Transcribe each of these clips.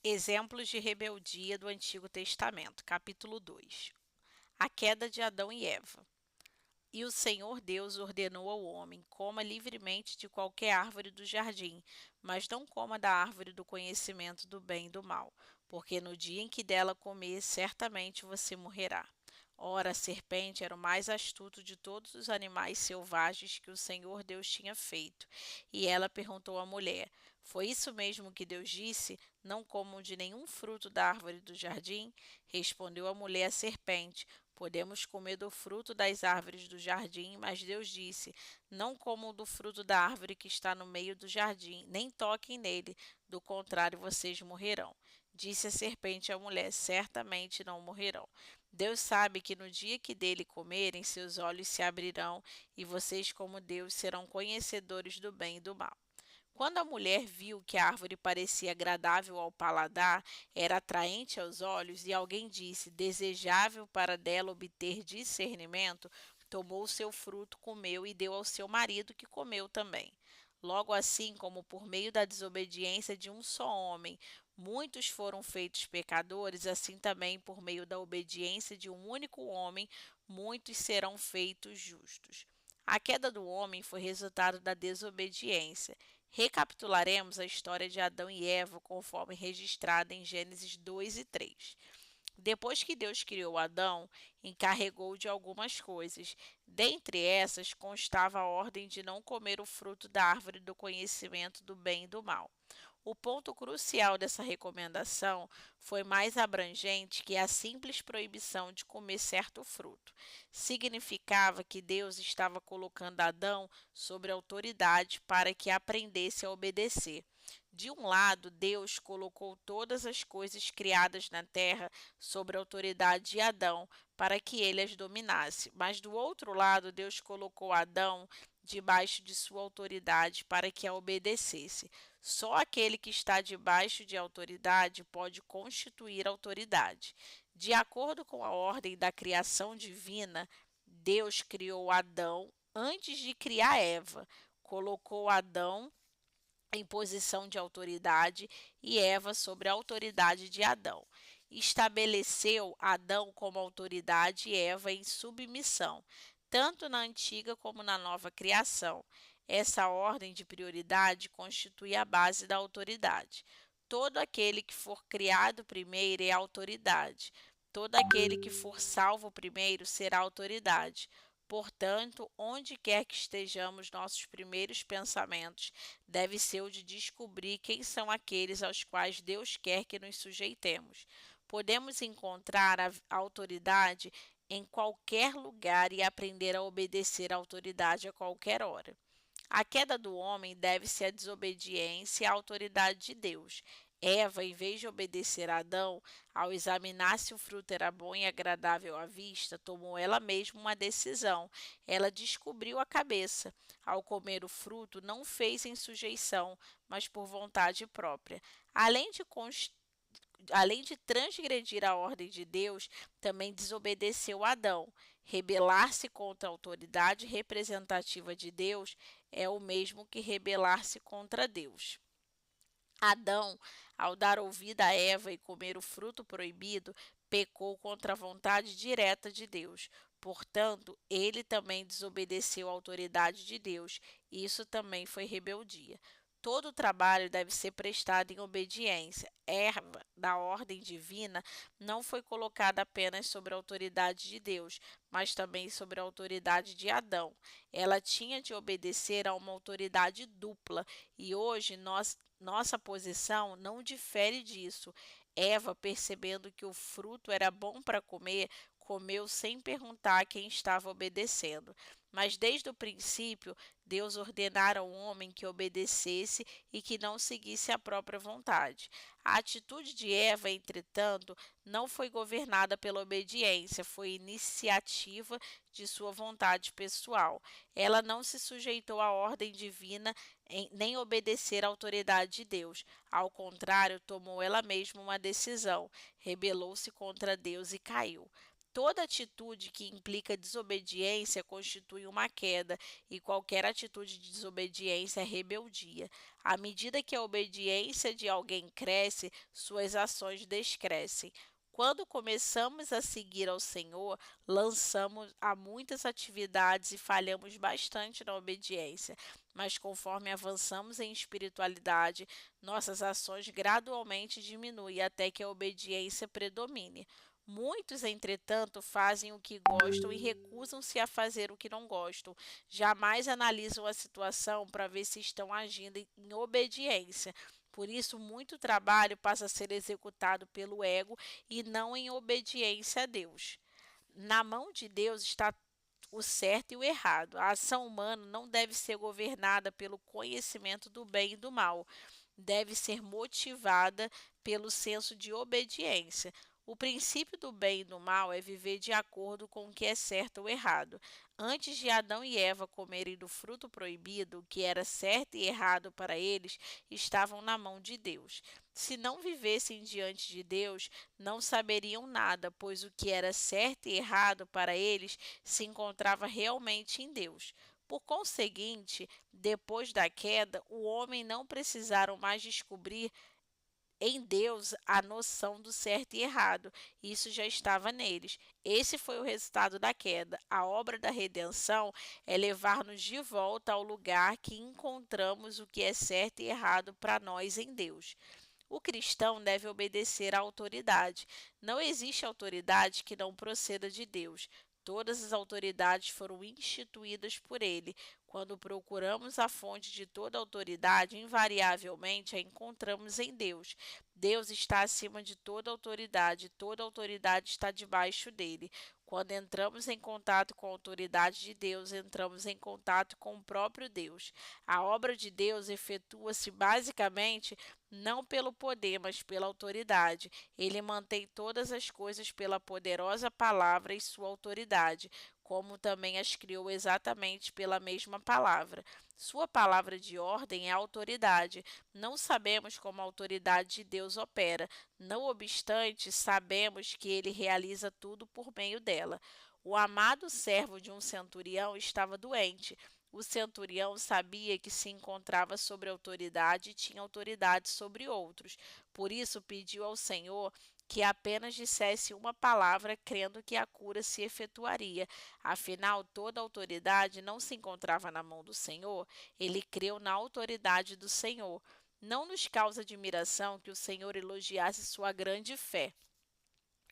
Exemplos de rebeldia do Antigo Testamento, capítulo 2. A queda de Adão e Eva. E o Senhor Deus ordenou ao homem: coma livremente de qualquer árvore do jardim, mas não coma da árvore do conhecimento do bem e do mal, porque no dia em que dela comer, certamente você morrerá. Ora, a serpente era o mais astuto de todos os animais selvagens que o Senhor Deus tinha feito. E ela perguntou à mulher: Foi isso mesmo que Deus disse? Não comam de nenhum fruto da árvore do jardim? Respondeu a mulher à serpente: Podemos comer do fruto das árvores do jardim, mas Deus disse: Não comam do fruto da árvore que está no meio do jardim, nem toquem nele, do contrário vocês morrerão. Disse a serpente à mulher: Certamente não morrerão. Deus sabe que no dia que dele comerem, seus olhos se abrirão, e vocês, como Deus, serão conhecedores do bem e do mal. Quando a mulher viu que a árvore parecia agradável ao paladar, era atraente aos olhos, e alguém disse: desejável para dela obter discernimento, tomou o seu fruto, comeu e deu ao seu marido, que comeu também. Logo assim como por meio da desobediência de um só homem, muitos foram feitos pecadores, assim também por meio da obediência de um único homem, muitos serão feitos justos. A queda do homem foi resultado da desobediência. Recapitularemos a história de Adão e Eva conforme registrada em Gênesis 2 e 3. Depois que Deus criou Adão, encarregou de algumas coisas. Dentre essas constava a ordem de não comer o fruto da árvore do conhecimento do bem e do mal. O ponto crucial dessa recomendação foi mais abrangente que a simples proibição de comer certo fruto. Significava que Deus estava colocando Adão sobre autoridade para que aprendesse a obedecer. De um lado, Deus colocou todas as coisas criadas na terra sobre a autoridade de Adão, para que ele as dominasse. Mas do outro lado, Deus colocou Adão debaixo de sua autoridade para que a obedecesse. Só aquele que está debaixo de autoridade pode constituir autoridade. De acordo com a ordem da criação divina, Deus criou Adão antes de criar Eva. Colocou Adão em posição de autoridade e Eva sobre a autoridade de Adão. Estabeleceu Adão como autoridade e Eva em submissão, tanto na antiga como na nova criação. Essa ordem de prioridade constitui a base da autoridade. Todo aquele que for criado primeiro é autoridade. Todo aquele que for salvo primeiro será autoridade. Portanto, onde quer que estejamos, nossos primeiros pensamentos deve ser o de descobrir quem são aqueles aos quais Deus quer que nos sujeitemos. Podemos encontrar a autoridade em qualquer lugar e aprender a obedecer à autoridade a qualquer hora. A queda do homem deve-se à desobediência à autoridade de Deus. Eva, em vez de obedecer a Adão, ao examinar se o fruto era bom e agradável à vista, tomou ela mesma uma decisão. Ela descobriu a cabeça. Ao comer o fruto, não fez em sujeição, mas por vontade própria. Além de além de transgredir a ordem de Deus, também desobedeceu a Adão. Rebelar-se contra a autoridade representativa de Deus é o mesmo que rebelar-se contra Deus. Adão, ao dar ouvido a Eva e comer o fruto proibido, pecou contra a vontade direta de Deus. Portanto, ele também desobedeceu à autoridade de Deus. Isso também foi rebeldia. Todo o trabalho deve ser prestado em obediência. Eva, da ordem divina, não foi colocada apenas sobre a autoridade de Deus, mas também sobre a autoridade de Adão. Ela tinha de obedecer a uma autoridade dupla, e hoje nossa posição não difere disso. Eva, percebendo que o fruto era bom para comer, comeu sem perguntar a quem estava obedecendo. Mas desde o princípio, Deus ordenara ao homem que obedecesse e que não seguisse a própria vontade. A atitude de Eva, entretanto, não foi governada pela obediência, foi iniciativa de sua vontade pessoal. Ela não se sujeitou à ordem divina nem obedecer à autoridade de Deus. Ao contrário, tomou ela mesma uma decisão, rebelou-se contra Deus e caiu. Toda atitude que implica desobediência constitui uma queda, e qualquer atitude de desobediência é rebeldia. À medida que a obediência de alguém cresce, suas ações descrescem. Quando começamos a seguir ao Senhor, lançamos a muitas atividades e falhamos bastante na obediência. Mas conforme avançamos em espiritualidade, nossas ações gradualmente diminuem até que a obediência predomine. Muitos, entretanto, fazem o que gostam e recusam-se a fazer o que não gostam. Jamais analisam a situação para ver se estão agindo em obediência. Por isso, muito trabalho passa a ser executado pelo ego e não em obediência a Deus. Na mão de Deus está o certo e o errado. A ação humana não deve ser governada pelo conhecimento do bem e do mal. Deve ser motivada pelo senso de obediência. O princípio do bem e do mal é viver de acordo com o que é certo ou errado. Antes de Adão e Eva comerem do fruto proibido, o que era certo e errado para eles, estavam na mão de Deus. Se não vivessem diante de Deus, não saberiam nada, pois o que era certo e errado para eles se encontrava realmente em Deus. Por conseguinte, depois da queda, o homem não precisaram mais descobrir em Deus a noção do certo e errado. Isso já estava neles. Esse foi o resultado da queda. A obra da redenção é levar-nos de volta ao lugar que encontramos o que é certo e errado para nós em Deus. O cristão deve obedecer à autoridade. Não existe autoridade que não proceda de Deus. Todas as autoridades foram instituídas por ele. Quando procuramos a fonte de toda autoridade, invariavelmente a encontramos em Deus. Deus está acima de toda autoridade está debaixo dele. Quando entramos em contato com a autoridade de Deus, entramos em contato com o próprio Deus. A obra de Deus efetua-se basicamente não pelo poder, mas pela autoridade. Ele mantém todas as coisas pela poderosa palavra e sua autoridade, como também as criou exatamente pela mesma palavra. Sua palavra de ordem é autoridade. Não sabemos como a autoridade de Deus opera, não obstante, sabemos que ele realiza tudo por meio dela. O amado servo de um centurião estava doente. O centurião sabia que se encontrava sobre autoridade e tinha autoridade sobre outros. Por isso pediu ao Senhor que apenas dissesse uma palavra, crendo que a cura se efetuaria. Afinal, toda autoridade não se encontrava na mão do Senhor. Ele creu na autoridade do Senhor. Não nos causa admiração que o Senhor elogiasse sua grande fé.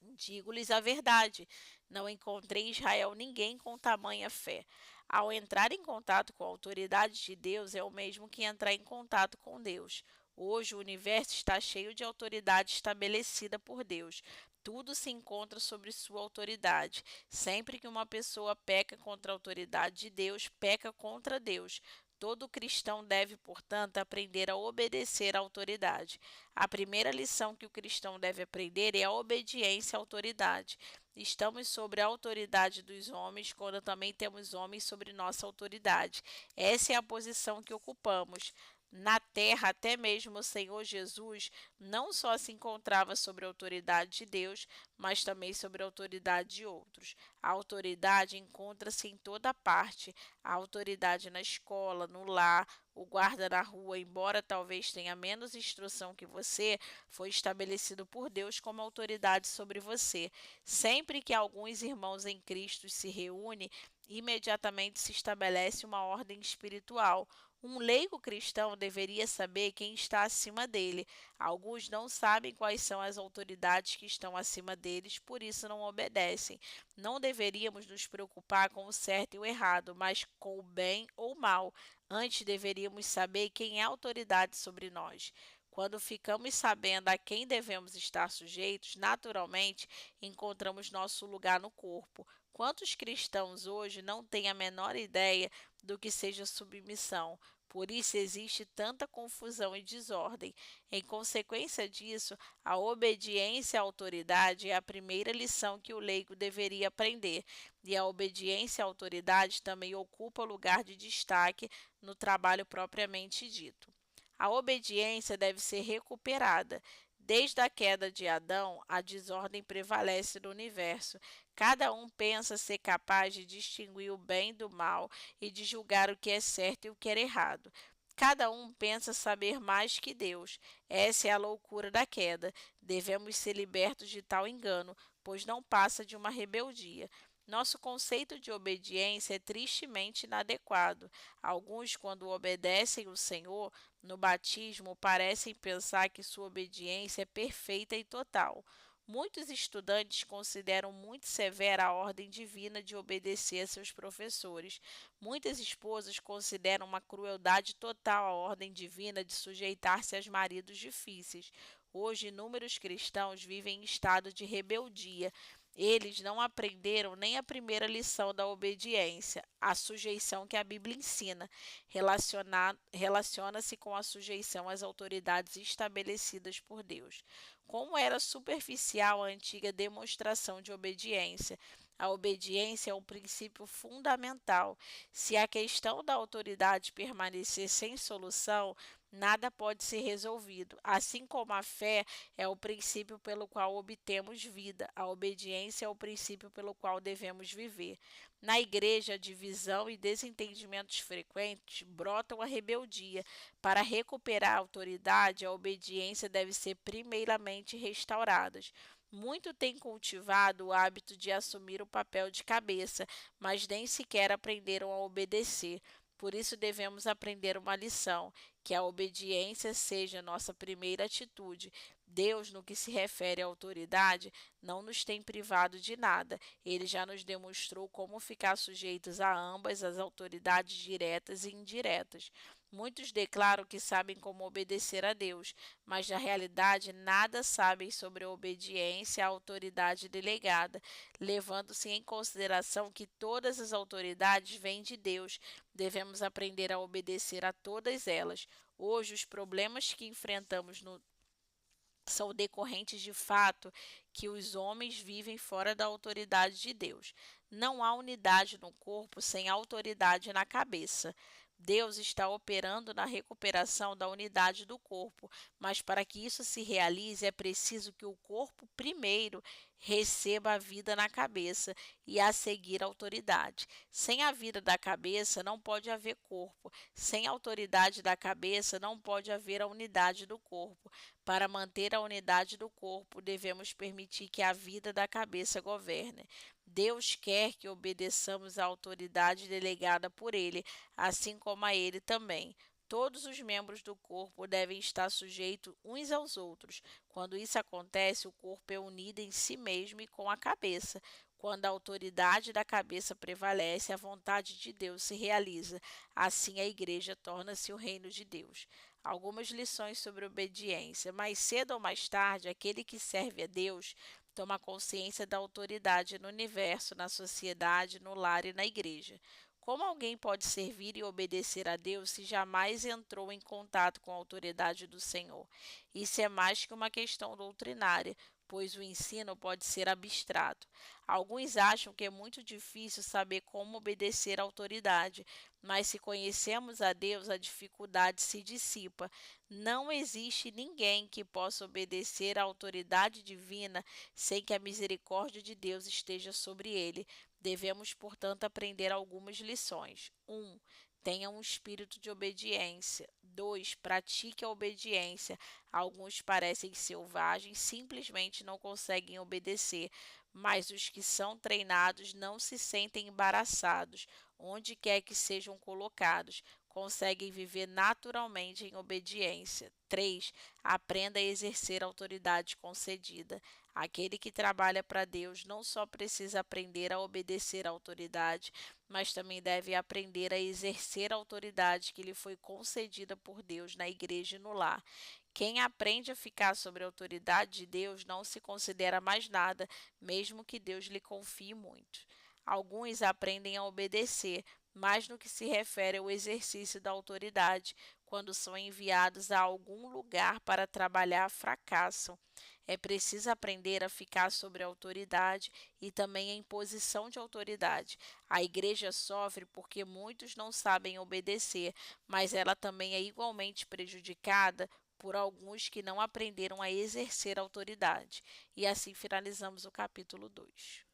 Digo-lhes a verdade, não encontrei em Israel ninguém com tamanha fé. Ao entrar em contato com a autoridade de Deus é o mesmo que entrar em contato com Deus. Hoje o universo está cheio de autoridade estabelecida por Deus. Tudo se encontra sobre sua autoridade. Sempre que uma pessoa peca contra a autoridade de Deus, peca contra Deus. Todo cristão deve, portanto, aprender a obedecer à autoridade. A primeira lição que o cristão deve aprender é a obediência à autoridade. Estamos sobre a autoridade dos homens quando também temos homens sobre nossa autoridade. Essa é a posição que ocupamos. Na terra, até mesmo o Senhor Jesus não só se encontrava sobre a autoridade de Deus, mas também sobre a autoridade de outros. A autoridade encontra-se em toda parte. A autoridade na escola, no lar, o guarda na rua, embora talvez tenha menos instrução que você, foi estabelecido por Deus como autoridade sobre você. Sempre que alguns irmãos em Cristo se reúnem, imediatamente se estabelece uma ordem espiritual. Um leigo cristão deveria saber quem está acima dele. Alguns não sabem quais são as autoridades que estão acima deles, por isso não obedecem. Não deveríamos nos preocupar com o certo e o errado, mas com o bem ou o mal. Antes deveríamos saber quem é a autoridade sobre nós. Quando ficamos sabendo a quem devemos estar sujeitos, naturalmente encontramos nosso lugar no corpo. Quantos cristãos hoje não têm a menor ideia do que seja submissão? Por isso existe tanta confusão e desordem. Em consequência disso, a obediência à autoridade é a primeira lição que o leigo deveria aprender, e a obediência à autoridade também ocupa lugar de destaque no trabalho propriamente dito. A obediência deve ser recuperada. Desde a queda de Adão, a desordem prevalece no universo. Cada um pensa ser capaz de distinguir o bem do mal e de julgar o que é certo e o que é errado. Cada um pensa saber mais que Deus. Essa é a loucura da queda. Devemos ser libertos de tal engano, pois não passa de uma rebeldia. Nosso conceito de obediência é tristemente inadequado. Alguns, quando obedecem o Senhor no batismo, parecem pensar que sua obediência é perfeita e total. Muitos estudantes consideram muito severa a ordem divina de obedecer a seus professores. Muitas esposas consideram uma crueldade total a ordem divina de sujeitar-se aos maridos difíceis. Hoje, inúmeros cristãos vivem em estado de rebeldia. Eles não aprenderam nem a primeira lição da obediência, a sujeição que a Bíblia ensina. Relaciona-se com a sujeição às autoridades estabelecidas por Deus. Como era superficial a antiga demonstração de obediência. A obediência é um princípio fundamental. Se a questão da autoridade permanecer sem solução, nada pode ser resolvido. Assim como a fé é o princípio pelo qual obtemos vida, a obediência é o princípio pelo qual devemos viver. Na igreja, divisão e desentendimentos frequentes brotam a rebeldia. Para recuperar a autoridade, a obediência deve ser primeiramente restaurada. Muito têm cultivado o hábito de assumir o papel de cabeça, mas nem sequer aprenderam a obedecer. Por isso devemos aprender uma lição, que a obediência seja nossa primeira atitude. Deus, no que se refere à autoridade, não nos tem privado de nada. Ele já nos demonstrou como ficar sujeitos a ambas as autoridades diretas e indiretas. Muitos declaram que sabem como obedecer a Deus, mas na realidade nada sabem sobre a obediência à autoridade delegada, levando-se em consideração que todas as autoridades vêm de Deus. Devemos aprender a obedecer a todas elas. Hoje, os problemas que enfrentamos são decorrentes de fato que os homens vivem fora da autoridade de Deus. Não há unidade no corpo sem autoridade na cabeça. Deus está operando na recuperação da unidade do corpo, mas para que isso se realize é preciso que o corpo primeiro receba a vida na cabeça e a seguir a autoridade. Sem a vida da cabeça não pode haver corpo. Sem a autoridade da cabeça não pode haver a unidade do corpo. Para manter a unidade do corpo, devemos permitir que a vida da cabeça governe. Deus quer que obedeçamos à autoridade delegada por Ele, assim como a Ele também. Todos os membros do corpo devem estar sujeitos uns aos outros. Quando isso acontece, o corpo é unido em si mesmo e com a cabeça. Quando a autoridade da cabeça prevalece, a vontade de Deus se realiza. Assim, a igreja torna-se o reino de Deus. Algumas lições sobre obediência. Mais cedo ou mais tarde, aquele que serve a Deus toma consciência da autoridade no universo, na sociedade, no lar e na igreja. Como alguém pode servir e obedecer a Deus se jamais entrou em contato com a autoridade do Senhor? Isso é mais que uma questão doutrinária, pois o ensino pode ser abstrato. Alguns acham que é muito difícil saber como obedecer à autoridade, mas se conhecemos a Deus, a dificuldade se dissipa. Não existe ninguém que possa obedecer à autoridade divina sem que a misericórdia de Deus esteja sobre ele. Devemos, portanto, aprender algumas lições. 1. Tenha um espírito de obediência. 2. Pratique a obediência. Alguns parecem selvagens, simplesmente não conseguem obedecer, mas os que são treinados não se sentem embaraçados, onde quer que sejam colocados. Conseguem viver naturalmente em obediência. 3. Aprenda a exercer a autoridade concedida. Aquele que trabalha para Deus não só precisa aprender a obedecer à autoridade, mas também deve aprender a exercer a autoridade que lhe foi concedida por Deus na igreja e no lar. Quem aprende a ficar sob a autoridade de Deus não se considera mais nada, mesmo que Deus lhe confie muito. Alguns aprendem a obedecer, mas no que se refere ao exercício da autoridade, quando são enviados a algum lugar para trabalhar, fracassam. É preciso aprender a ficar sobre a autoridade e também em posição de autoridade. A igreja sofre porque muitos não sabem obedecer, mas ela também é igualmente prejudicada por alguns que não aprenderam a exercer autoridade. E assim finalizamos o capítulo 2.